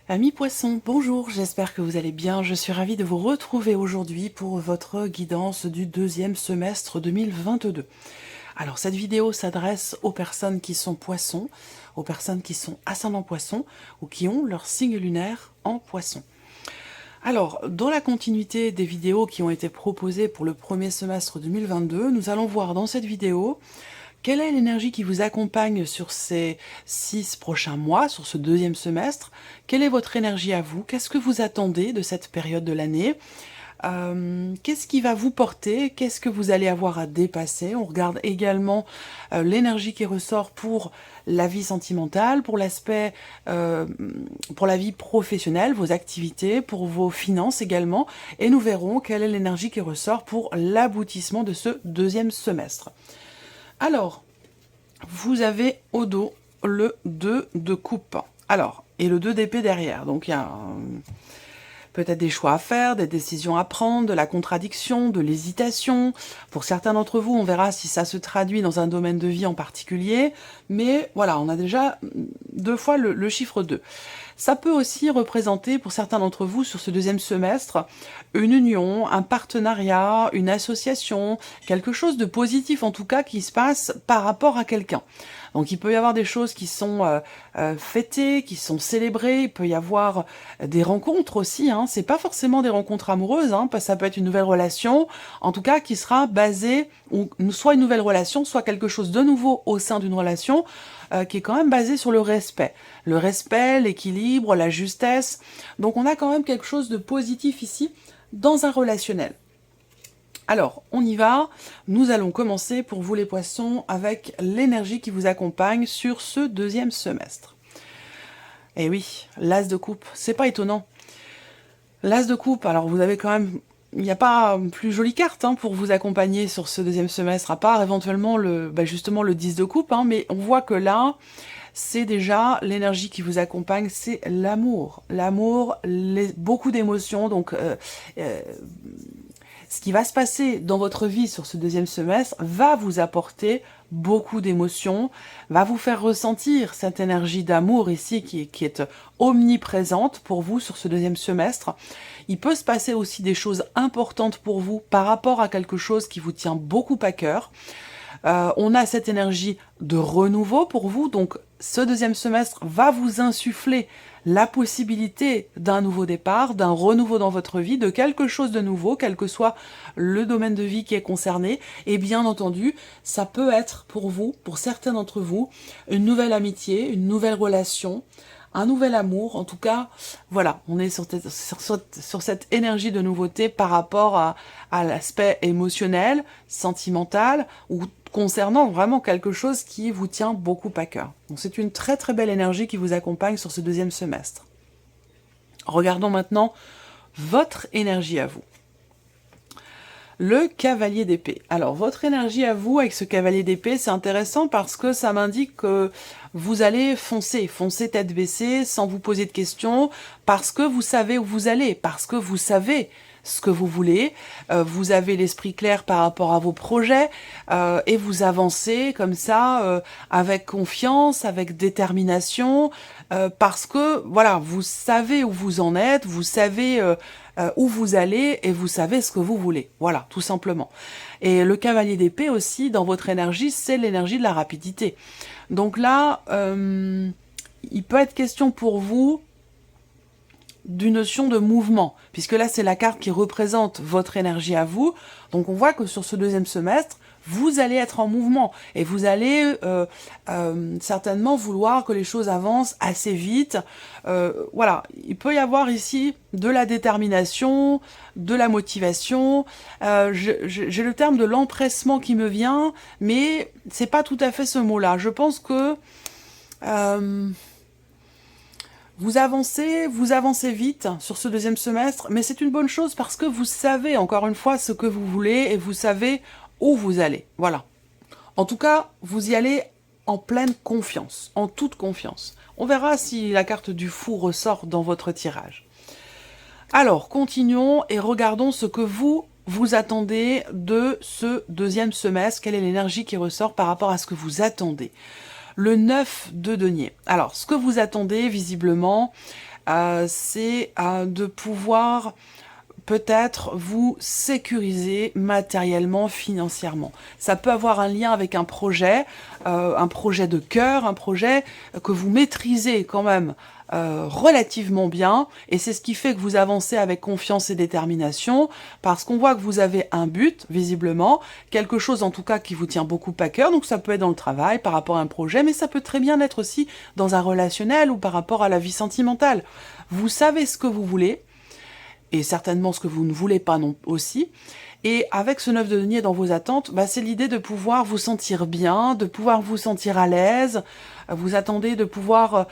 Amis poissons, bonjour, j'espère que vous allez bien. Je suis ravie de vous retrouver aujourd'hui pour votre guidance du deuxième semestre 2022. Alors cette vidéo s'adresse aux personnes qui sont poissons, aux personnes qui sont ascendant poisson ou qui ont leur signe lunaire en poisson. Alors, dans la continuité des vidéos qui ont été proposées pour le premier semestre 2022, nous allons voir dans cette vidéo quelle est l'énergie qui vous accompagne sur ces 6 prochains mois, sur ce deuxième semestre? Quelle est votre énergie à vous? Qu'est-ce que vous attendez de cette période de l'année? Qu'est-ce qui va vous porter? Qu'est-ce que vous allez avoir à dépasser? On regarde également l'énergie qui ressort pour la vie sentimentale, pour l'aspect, pour la vie professionnelle, vos activités, pour vos finances également. Et nous verrons quelle est l'énergie qui ressort pour l'aboutissement de ce deuxième semestre. Alors, vous avez au dos le 2 de coupe. Alors, et le 2 d'épée derrière. Donc, il y a peut-être des choix à faire, des décisions à prendre, de la contradiction, de l'hésitation. Pour certains d'entre vous, on verra si ça se traduit dans un domaine de vie en particulier. Mais voilà, on a déjà 2 fois le chiffre 2. Ça peut aussi représenter, pour certains d'entre vous, sur ce deuxième semestre, une union, un partenariat, une association, quelque chose de positif en tout cas qui se passe par rapport à quelqu'un. Donc il peut y avoir des choses qui sont fêtées, qui sont célébrées, il peut y avoir des rencontres aussi, hein. C'est pas forcément des rencontres amoureuses, hein, ça peut être une nouvelle relation, en tout cas qui sera basée, ou soit une nouvelle relation, soit quelque chose de nouveau au sein d'une relation, qui est quand même basé sur le respect. Le respect, l'équilibre, la justesse. Donc on a quand même quelque chose de positif ici dans un relationnel. Alors, on y va. Nous allons commencer pour vous les poissons avec l'énergie qui vous accompagne sur ce deuxième semestre. Et oui, l'as de coupe, c'est pas étonnant. L'as de coupe, alors vous avez quand même... Il n'y a pas plus jolie carte hein, pour vous accompagner sur ce deuxième semestre, à part éventuellement justement le 10 de coupe, hein, mais on voit que là, c'est déjà l'énergie qui vous accompagne, c'est l'amour. L'amour, beaucoup d'émotions, donc ce qui va se passer dans votre vie sur ce deuxième semestre va vous apporter beaucoup d'émotions, va vous faire ressentir cette énergie d'amour ici qui est omniprésente pour vous sur ce deuxième semestre. Il peut se passer aussi des choses importantes pour vous par rapport à quelque chose qui vous tient beaucoup à cœur. On a cette énergie de renouveau pour vous, donc ce deuxième semestre va vous insuffler la possibilité d'un nouveau départ, d'un renouveau dans votre vie, de quelque chose de nouveau, quel que soit le domaine de vie qui est concerné. Et bien entendu, ça peut être pour vous, pour certains d'entre vous, une nouvelle amitié, une nouvelle relation, un nouvel amour. En tout cas, voilà, on est sur cette énergie de nouveauté par rapport à l'aspect émotionnel, sentimental, ou concernant vraiment quelque chose qui vous tient beaucoup à cœur. Donc c'est une très très belle énergie qui vous accompagne sur ce deuxième semestre. Regardons maintenant votre énergie à vous. Le cavalier d'épée. Alors, votre énergie à vous avec ce cavalier d'épée, c'est intéressant parce que ça m'indique que vous allez foncer tête baissée, sans vous poser de questions, parce que vous savez où vous allez, parce que vous savez ce que vous voulez, vous avez l'esprit clair par rapport à vos projets, et vous avancez comme ça, avec confiance, avec détermination, parce que, voilà, vous savez où vous en êtes, vous savez où vous allez et vous savez ce que vous voulez. Voilà, tout simplement. Et le cavalier d'épée aussi, dans votre énergie, c'est l'énergie de la rapidité. Donc là, il peut être question pour vous d'une notion de mouvement, puisque là, c'est la carte qui représente votre énergie à vous. Donc on voit que sur ce deuxième semestre, vous allez être en mouvement et vous allez certainement vouloir que les choses avancent assez vite. Voilà, il peut y avoir ici de la détermination, de la motivation. J'ai le terme de l'empressement qui me vient, mais c'est pas tout à fait ce mot-là. Je pense que vous avancez vite sur ce deuxième semestre, mais c'est une bonne chose parce que vous savez encore une fois ce que vous voulez et vous savez où vous allez. Voilà. En tout cas, vous y allez en pleine confiance, en toute confiance. On verra si la carte du fou ressort dans votre tirage. Alors, continuons et regardons ce que vous attendez de ce deuxième semestre. Quelle est l'énergie qui ressort par rapport à ce que vous attendez? Le 9 de denier. Alors, ce que vous attendez, visiblement, c'est de pouvoir peut-être vous sécuriser matériellement, financièrement. Ça peut avoir un lien avec un projet de cœur, un projet que vous maîtrisez quand même relativement bien, et c'est ce qui fait que vous avancez avec confiance et détermination, parce qu'on voit que vous avez un but, visiblement, quelque chose en tout cas qui vous tient beaucoup à cœur, donc ça peut être dans le travail, par rapport à un projet, mais ça peut très bien être aussi dans un relationnel ou par rapport à la vie sentimentale. Vous savez ce que vous voulez, et certainement ce que vous ne voulez pas non aussi. Et avec ce 9 de denier dans vos attentes, c'est l'idée de pouvoir vous sentir bien, de pouvoir vous sentir à l'aise. Vous attendez de pouvoir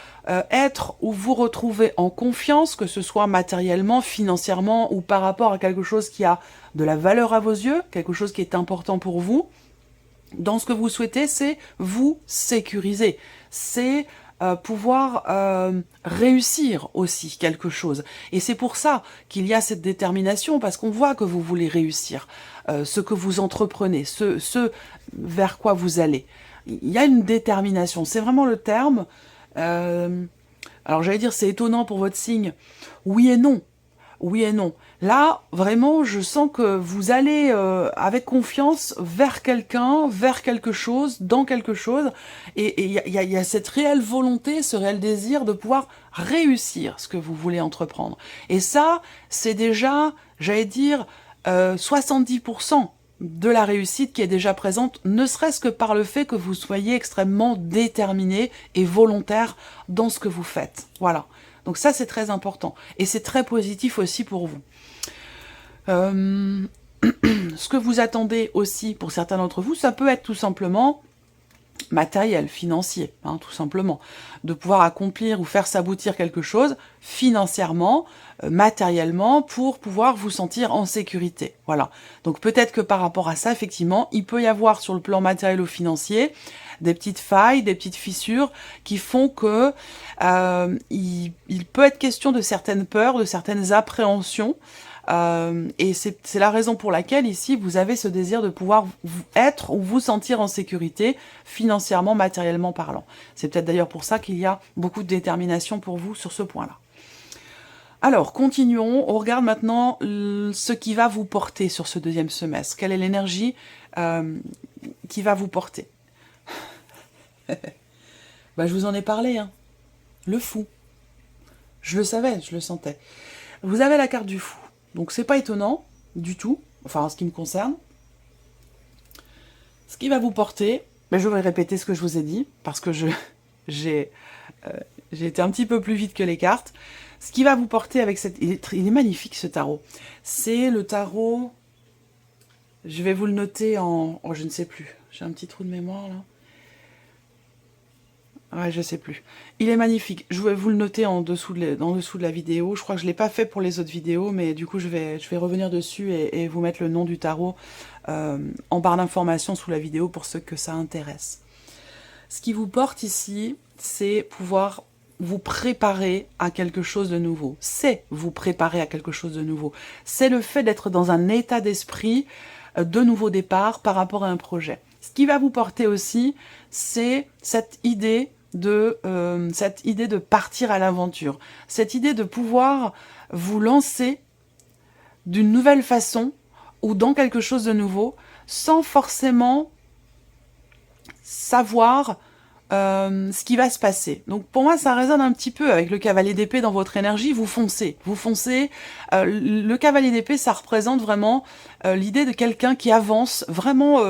être ou vous retrouver en confiance, que ce soit matériellement, financièrement ou par rapport à quelque chose qui a de la valeur à vos yeux, quelque chose qui est important pour vous. Dans ce que vous souhaitez, c'est vous sécuriser. C'est pouvoir réussir aussi quelque chose. Et c'est pour ça qu'il y a cette détermination, parce qu'on voit que vous voulez réussir ce que vous entreprenez, ce vers quoi vous allez. Il y a une détermination, c'est vraiment le terme. Alors j'allais dire c'est étonnant pour votre signe. Oui et non. Oui et non. Là, vraiment, je sens que vous allez avec confiance vers quelqu'un, vers quelque chose, dans quelque chose. Et il y a cette réelle volonté, ce réel désir de pouvoir réussir ce que vous voulez entreprendre. Et ça, c'est déjà, j'allais dire, 70% de la réussite qui est déjà présente, ne serait-ce que par le fait que vous soyez extrêmement déterminé et volontaire dans ce que vous faites. Voilà. Donc ça, c'est très important. Et c'est très positif aussi pour vous. Ce que vous attendez aussi, pour certains d'entre vous, ça peut être tout simplement matériel, financier, tout simplement. De pouvoir accomplir ou faire s'aboutir quelque chose financièrement, matériellement, pour pouvoir vous sentir en sécurité. Voilà. Donc peut-être que par rapport à ça, effectivement, il peut y avoir sur le plan matériel ou financier des petites failles, des petites fissures qui font que il peut être question de certaines peurs, de certaines appréhensions. Et c'est la raison pour laquelle ici vous avez ce désir de pouvoir être ou vous sentir en sécurité financièrement, matériellement parlant. C'est peut-être d'ailleurs pour ça qu'il y a beaucoup de détermination pour vous sur ce point-là. Alors, continuons. On regarde maintenant ce qui va vous porter sur ce deuxième semestre. Quelle est l'énergie qui va vous porter? Je vous en ai parlé, Le fou. Je le savais, je le sentais. Vous avez la carte du fou. Donc c'est pas étonnant du tout, enfin en ce qui me concerne. Ce qui va vous porter, je vais répéter ce que je vous ai dit, parce que j'ai été un petit peu plus vite que les cartes. Ce qui va vous porter avec cette... Il est magnifique ce tarot. C'est le tarot... Je vais vous le noter en... Oh, je ne sais plus. J'ai un petit trou de mémoire là. Ouais, je sais plus. Il est magnifique. Je vais vous le noter en dessous de la vidéo. Je crois que je ne l'ai pas fait pour les autres vidéos, mais du coup, je vais revenir dessus et vous mettre le nom du tarot en barre d'informations sous la vidéo pour ceux que ça intéresse. Ce qui vous porte ici, c'est pouvoir vous préparer à quelque chose de nouveau. C'est vous préparer à quelque chose de nouveau. C'est le fait d'être dans un état d'esprit de nouveau départ par rapport à un projet. Ce qui va vous porter aussi, c'est cette idée de partir à l'aventure. Cette idée de pouvoir vous lancer d'une nouvelle façon ou dans quelque chose de nouveau sans forcément savoir ce qui va se passer. Donc pour moi, ça résonne un petit peu avec le cavalier d'épée dans votre énergie. Vous foncez. Le cavalier d'épée, ça représente vraiment l'idée de quelqu'un qui avance vraiment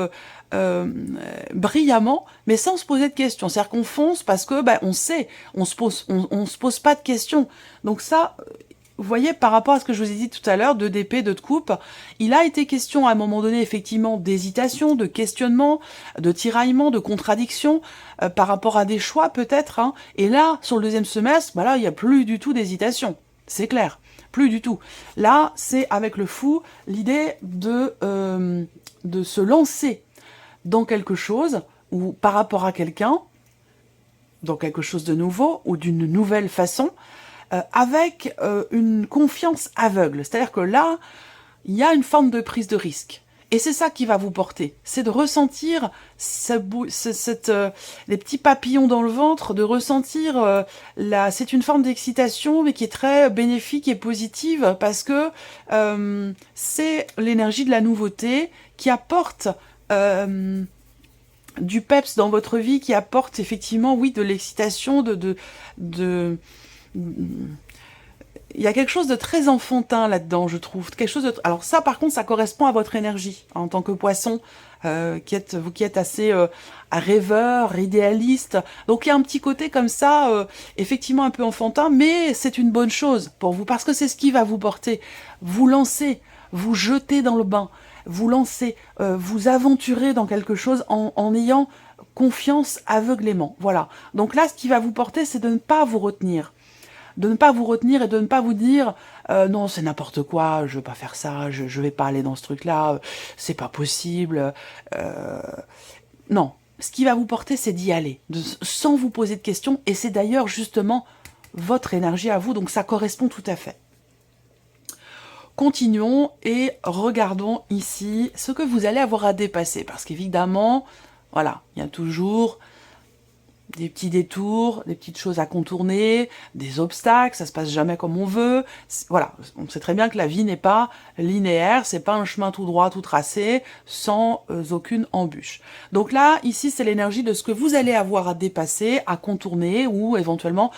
brillamment, mais sans se poser de questions. C'est-à-dire qu'on fonce parce que on sait, on se pose pas de questions. Donc ça, vous voyez, par rapport à ce que je vous ai dit tout à l'heure, d'épée, de coupe, il a été question à un moment donné, effectivement, d'hésitation, de questionnement, de tiraillement, de contradiction, par rapport à des choix, peut-être. Et là, sur le deuxième semestre, là, il n'y a plus du tout d'hésitation. C'est clair. Plus du tout. Là, c'est avec le fou, l'idée de se lancer dans quelque chose, ou par rapport à quelqu'un, dans quelque chose de nouveau, ou d'une nouvelle façon, avec une confiance aveugle. C'est-à-dire que là, il y a une forme de prise de risque. Et c'est ça qui va vous porter, c'est de ressentir les petits papillons dans le ventre, de ressentir c'est une forme d'excitation, mais qui est très bénéfique et positive, parce que c'est l'énergie de la nouveauté qui apporte du peps dans votre vie, qui apporte effectivement, oui, de l'excitation, il y a quelque chose de très enfantin là-dedans, je trouve. Quelque chose de... Alors ça, par contre, ça correspond à votre énergie, hein, en tant que poisson, vous qui êtes assez rêveur, idéaliste. Donc il y a un petit côté comme ça, effectivement un peu enfantin, mais c'est une bonne chose pour vous, parce que c'est ce qui va vous porter. Vous lancer, vous jeter dans le bain, vous lancer, vous aventurer dans quelque chose en ayant confiance aveuglément. Voilà. Donc là, ce qui va vous porter, c'est de ne pas vous retenir. De ne pas vous retenir et de ne pas vous dire non, c'est n'importe quoi, je veux pas faire ça, je vais pas aller dans ce truc-là, c'est pas possible. Non, ce qui va vous porter, c'est d'y aller, sans vous poser de questions, et c'est d'ailleurs justement votre énergie à vous, donc ça correspond tout à fait. Continuons et regardons ici ce que vous allez avoir à dépasser, parce qu'évidemment, voilà, il y a toujours des petits détours, des petites choses à contourner, des obstacles, ça se passe jamais comme on veut. Voilà, on sait très bien que la vie n'est pas linéaire, c'est pas un chemin tout droit, tout tracé, sans aucune embûche. Donc là, ici, c'est l'énergie de ce que vous allez avoir à dépasser, à contourner, ou éventuellement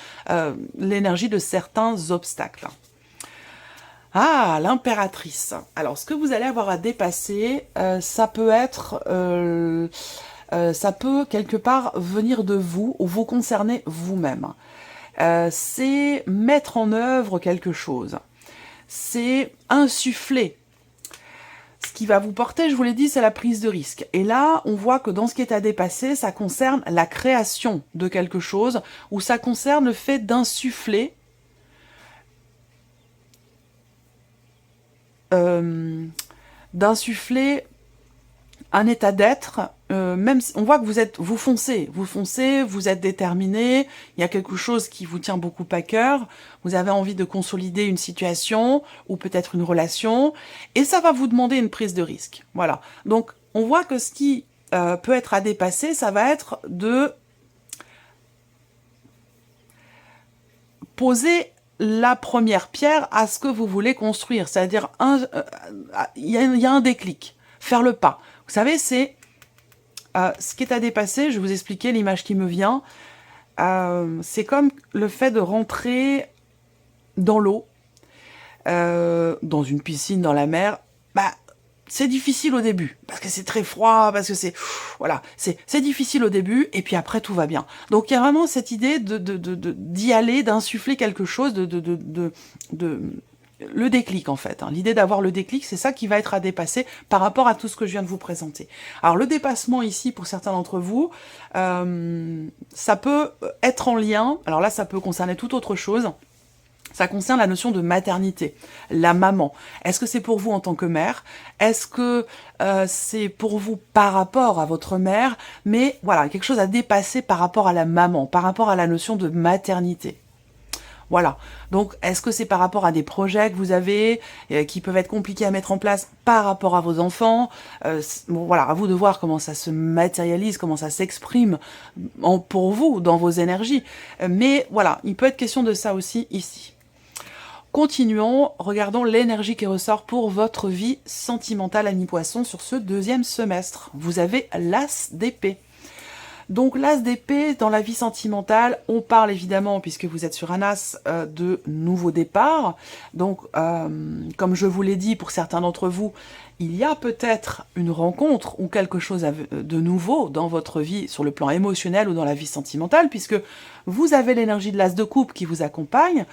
l'énergie de certains obstacles. Ah, l'impératrice. Alors, ce que vous allez avoir à dépasser, ça peut être... ça peut quelque part venir de vous ou vous concerner vous-même. C'est mettre en œuvre quelque chose. C'est insuffler. Ce qui va vous porter, je vous l'ai dit, c'est la prise de risque. Et là, on voit que dans ce qui est à dépasser, ça concerne la création de quelque chose, ou ça concerne le fait d'insuffler un état d'être, même si on voit que vous foncez, vous êtes déterminé, il y a quelque chose qui vous tient beaucoup à cœur, vous avez envie de consolider une situation, ou peut-être une relation, et ça va vous demander une prise de risque. Voilà. Donc, on voit que ce qui peut être à dépasser, ça va être de poser la première pierre à ce que vous voulez construire. C'est-à-dire, il y a un déclic, faire le pas. Vous savez, c'est ce qui est à dépasser, je vais vous expliquer l'image qui me vient. C'est comme le fait de rentrer dans l'eau, dans une piscine, dans la mer. Bah, c'est difficile au début, parce que c'est très froid, parce que c'est... Voilà, c'est difficile au début, et puis après, tout va bien. Donc, il y a vraiment cette idée d'y aller, d'insuffler quelque chose, le déclic, en fait. Hein. L'idée d'avoir le déclic, c'est ça qui va être à dépasser par rapport à tout ce que je viens de vous présenter. Alors, le dépassement, ici, pour certains d'entre vous, ça peut être en lien... Alors là, ça peut concerner toute autre chose. Ça concerne la notion de maternité, la maman. Est-ce que c'est pour vous en tant que mère? Est-ce que c'est pour vous par rapport à votre mère? Mais voilà, quelque chose à dépasser par rapport à la maman, par rapport à la notion de maternité. Voilà. Donc, est-ce que c'est par rapport à des projets que vous avez, qui peuvent être compliqués à mettre en place par rapport à vos enfants? Bon, voilà, à vous de voir comment ça se matérialise, comment ça s'exprime pour vous, dans vos énergies. Mais voilà, il peut être question de ça aussi ici. Continuons, regardons l'énergie qui ressort pour votre vie sentimentale à mi-poisson sur ce deuxième semestre. Vous avez l'As d'épée. Donc l'As d'épée, dans la vie sentimentale, on parle évidemment, puisque vous êtes sur un As, de nouveaux départs. Donc, comme je vous l'ai dit, pour certains d'entre vous, il y a peut-être une rencontre ou quelque chose de nouveau dans votre vie sur le plan émotionnel ou dans la vie sentimentale, puisque vous avez l'énergie de l'As de coupe qui vous accompagne,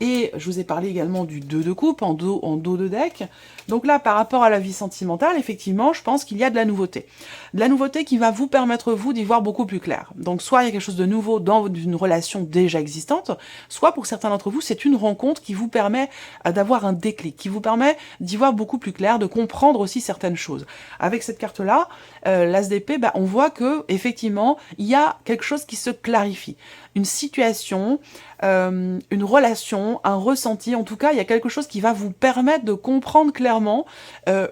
et je vous ai parlé également du 2 de coupe en dos de deck. Donc là, par rapport à la vie sentimentale, effectivement, je pense qu'il y a de la nouveauté. De la nouveauté qui va vous permettre, vous, d'y voir beaucoup plus clair. Donc soit il y a quelque chose de nouveau dans une relation déjà existante, soit pour certains d'entre vous, c'est une rencontre qui vous permet d'avoir un déclic, qui vous permet d'y voir beaucoup plus clair, de comprendre comprendre aussi certaines choses. Avec cette carte-là, l'As d'épée, on voit que effectivement, il y a quelque chose qui se clarifie. Une situation, une relation, un ressenti, en tout cas, il y a quelque chose qui va vous permettre de comprendre clairement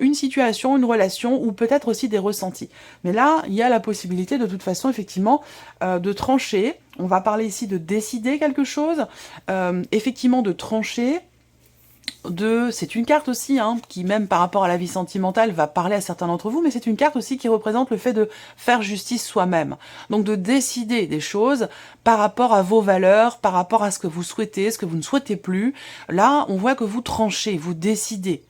une situation, une relation, ou peut-être aussi des ressentis. Mais là, il y a la possibilité, de toute façon, effectivement, de trancher. On va parler ici de décider quelque chose, effectivement de trancher, c'est une carte aussi, qui même par rapport à la vie sentimentale va parler à certains d'entre vous, mais c'est une carte aussi qui représente le fait de faire justice soi-même. Donc de décider des choses par rapport à vos valeurs, par rapport à ce que vous souhaitez, ce que vous ne souhaitez plus. Là, on voit que vous tranchez, vous décidez.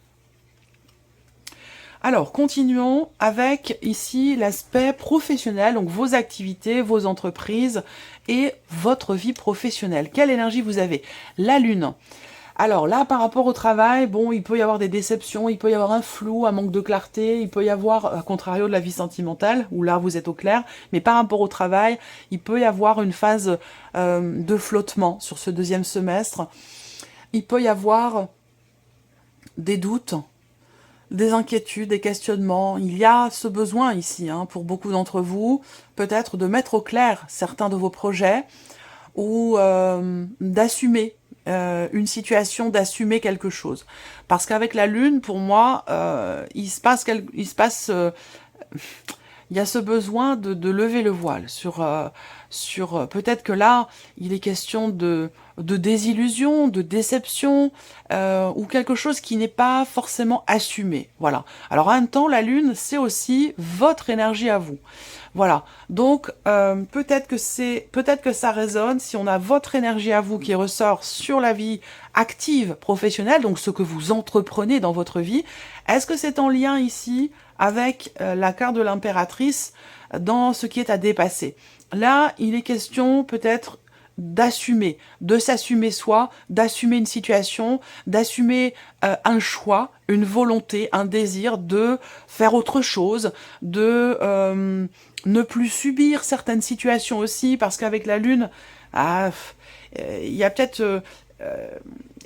Alors, continuons avec ici l'aspect professionnel, donc vos activités, vos entreprises et votre vie professionnelle. Quelle énergie vous avez? La Lune. Alors là, par rapport au travail, bon, il peut y avoir des déceptions, il peut y avoir un flou, un manque de clarté, il peut y avoir, à contrario de la vie sentimentale, où là vous êtes au clair, mais par rapport au travail, il peut y avoir une phase de flottement sur ce deuxième semestre. Il peut y avoir des doutes, des inquiétudes, des questionnements. Il y a ce besoin ici, pour beaucoup d'entre vous, peut-être de mettre au clair certains de vos projets, ou d'assumer une situation, d'assumer quelque chose. Parce qu'avec la Lune, pour moi, il y a ce besoin de lever le voile sur peut-être que là, il est question de désillusion, de déception, ou quelque chose qui n'est pas forcément assumé. Voilà. Alors en même temps, la Lune, c'est aussi votre énergie à vous. Voilà, donc peut-être que ça résonne si on a votre énergie à vous qui ressort sur la vie active, professionnelle, donc ce que vous entreprenez dans votre vie. Est-ce que c'est en lien ici avec la carte de l'impératrice dans ce qui est à dépasser? Là, il est question peut-être d'assumer, de s'assumer soi, d'assumer une situation, d'assumer un choix, une volonté, un désir de faire autre chose, de ne plus subir certaines situations aussi, parce qu'avec la Lune, il y a peut-être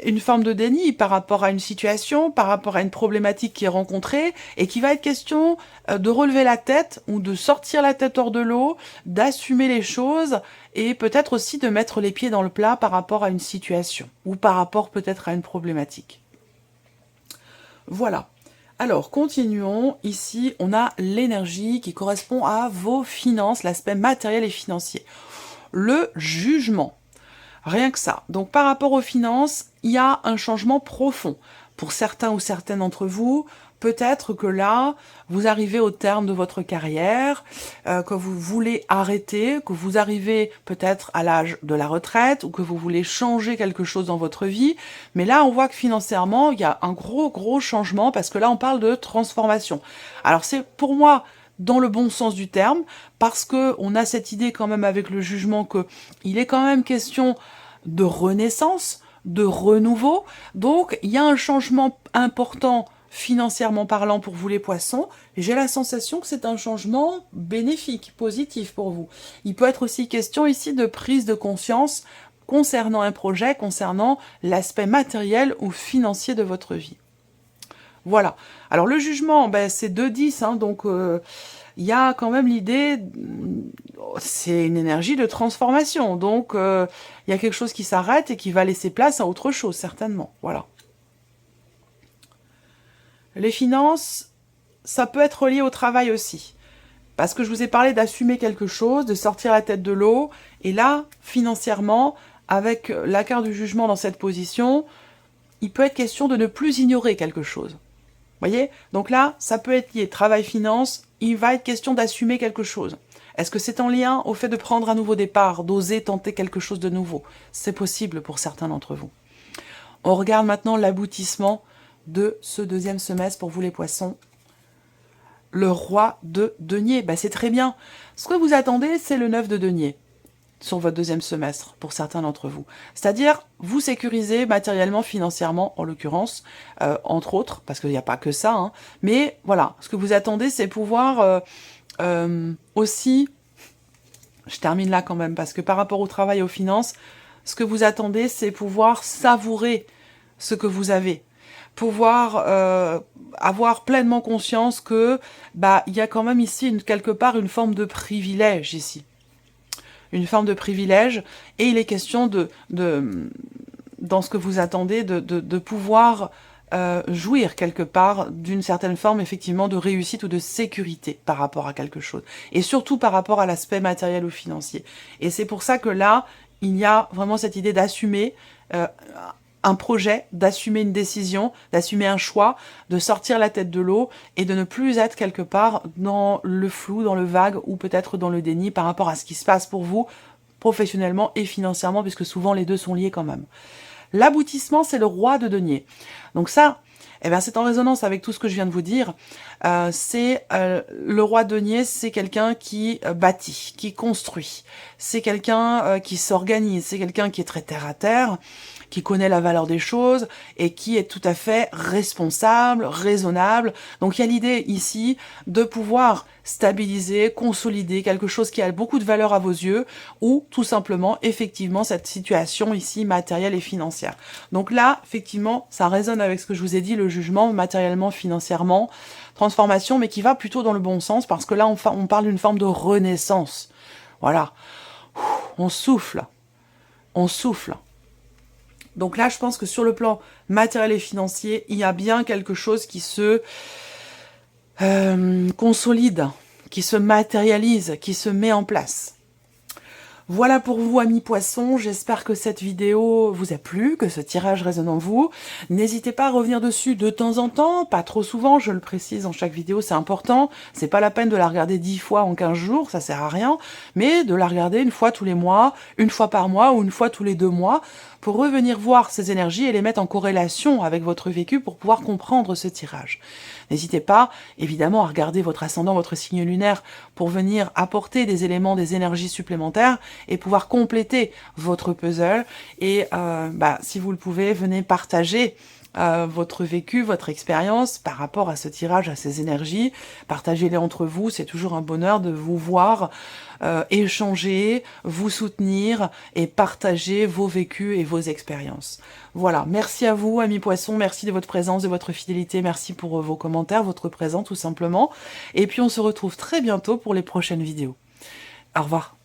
une forme de déni par rapport à une situation, par rapport à une problématique qui est rencontrée, et qui va être question de relever la tête, ou de sortir la tête hors de l'eau, d'assumer les choses, et peut-être aussi de mettre les pieds dans le plat par rapport à une situation, ou par rapport peut-être à une problématique. Voilà. Alors, continuons. Ici, on a l'énergie qui correspond à vos finances, l'aspect matériel et financier. Le jugement. Rien que ça. Donc, par rapport aux finances, il y a un changement profond. Pour certains ou certaines d'entre vous, peut-être que là, vous arrivez au terme de votre carrière, que vous voulez arrêter, que vous arrivez peut-être à l'âge de la retraite, ou que vous voulez changer quelque chose dans votre vie. Mais là, on voit que financièrement, il y a un gros changement, parce que là, on parle de transformation. Alors, c'est pour moi dans le bon sens du terme, parce que on a cette idée quand même avec le jugement que il est quand même question de renaissance, de renouveau. Donc, il y a un changement important financièrement parlant pour vous les poissons. J'ai la sensation que c'est un changement bénéfique, positif pour vous. Il peut être aussi question ici de prise de conscience concernant un projet, concernant l'aspect matériel ou financier de votre vie. Voilà. Alors le jugement, c'est 2-10, donc il y a quand même l'idée, c'est une énergie de transformation, donc il y a quelque chose qui s'arrête et qui va laisser place à autre chose, certainement. Voilà. Les finances, ça peut être lié au travail aussi, parce que je vous ai parlé d'assumer quelque chose, de sortir la tête de l'eau, et là, financièrement, avec la carte du jugement dans cette position, il peut être question de ne plus ignorer quelque chose. Voyez? Donc là, ça peut être lié travail-finance, il va être question d'assumer quelque chose. Est-ce que c'est en lien au fait de prendre un nouveau départ, d'oser tenter quelque chose de nouveau? C'est possible pour certains d'entre vous. On regarde maintenant l'aboutissement de ce deuxième semestre pour vous les poissons. Le roi de denier, c'est très bien. Ce que vous attendez, c'est le 9 de denier sur votre deuxième semestre, pour certains d'entre vous. C'est-à-dire, vous sécurisez matériellement, financièrement, en l'occurrence, entre autres, parce qu'il n'y a pas que ça, mais voilà, ce que vous attendez, c'est pouvoir aussi, je termine là quand même, parce que par rapport au travail et aux finances, ce que vous attendez, c'est pouvoir savourer ce que vous avez. pouvoir avoir pleinement conscience que il y a quand même ici quelque part une forme de privilège ici. Une forme de privilège, et il est question dans ce que vous attendez, de pouvoir jouir quelque part d'une certaine forme effectivement de réussite ou de sécurité par rapport à quelque chose, et surtout par rapport à l'aspect matériel ou financier. Et c'est pour ça que là, il y a vraiment cette idée d'assumer un projet, d'assumer une décision, d'assumer un choix, de sortir la tête de l'eau et de ne plus être quelque part dans le flou, dans le vague ou peut-être dans le déni par rapport à ce qui se passe pour vous professionnellement et financièrement, puisque souvent les deux sont liés quand même. L'aboutissement, c'est le roi de denier. Donc ça, c'est en résonance avec tout ce que je viens de vous dire. Le roi de denier, c'est quelqu'un qui bâtit, qui construit. C'est quelqu'un qui s'organise, c'est quelqu'un qui est très terre à terre, qui connaît la valeur des choses et qui est tout à fait responsable, raisonnable. Donc il y a l'idée ici de pouvoir stabiliser, consolider quelque chose qui a beaucoup de valeur à vos yeux, ou tout simplement, effectivement, cette situation ici matérielle et financière. Donc là, effectivement, ça résonne avec ce que je vous ai dit, le jugement matériellement, financièrement, transformation, mais qui va plutôt dans le bon sens, parce que là, on parle d'une forme de renaissance. Voilà. On souffle. On souffle. Donc là, je pense que sur le plan matériel et financier, il y a bien quelque chose qui se consolide, qui se matérialise, qui se met en place. Voilà pour vous, amis poissons, j'espère que cette vidéo vous a plu, que ce tirage résonne en vous. N'hésitez pas à revenir dessus de temps en temps, pas trop souvent, je le précise en chaque vidéo, c'est important. C'est pas la peine de la regarder 10 fois en 15 jours, ça sert à rien, mais de la regarder une fois tous les mois, une fois par mois ou une fois tous les 2 mois, pour revenir voir ces énergies et les mettre en corrélation avec votre vécu pour pouvoir comprendre ce tirage. N'hésitez pas, évidemment, à regarder votre ascendant, votre signe lunaire, pour venir apporter des éléments, des énergies supplémentaires et pouvoir compléter votre puzzle. Et si vous le pouvez, venez partager votre vécu, votre expérience par rapport à ce tirage, à ces énergies. Partagez-les entre vous, c'est toujours un bonheur de vous voir échanger, vous soutenir et partager vos vécus et vos expériences. Voilà, merci à vous, amis poissons, merci de votre présence, de votre fidélité, merci pour vos commentaires, votre présent tout simplement. Et puis on se retrouve très bientôt pour les prochaines vidéos. Au revoir.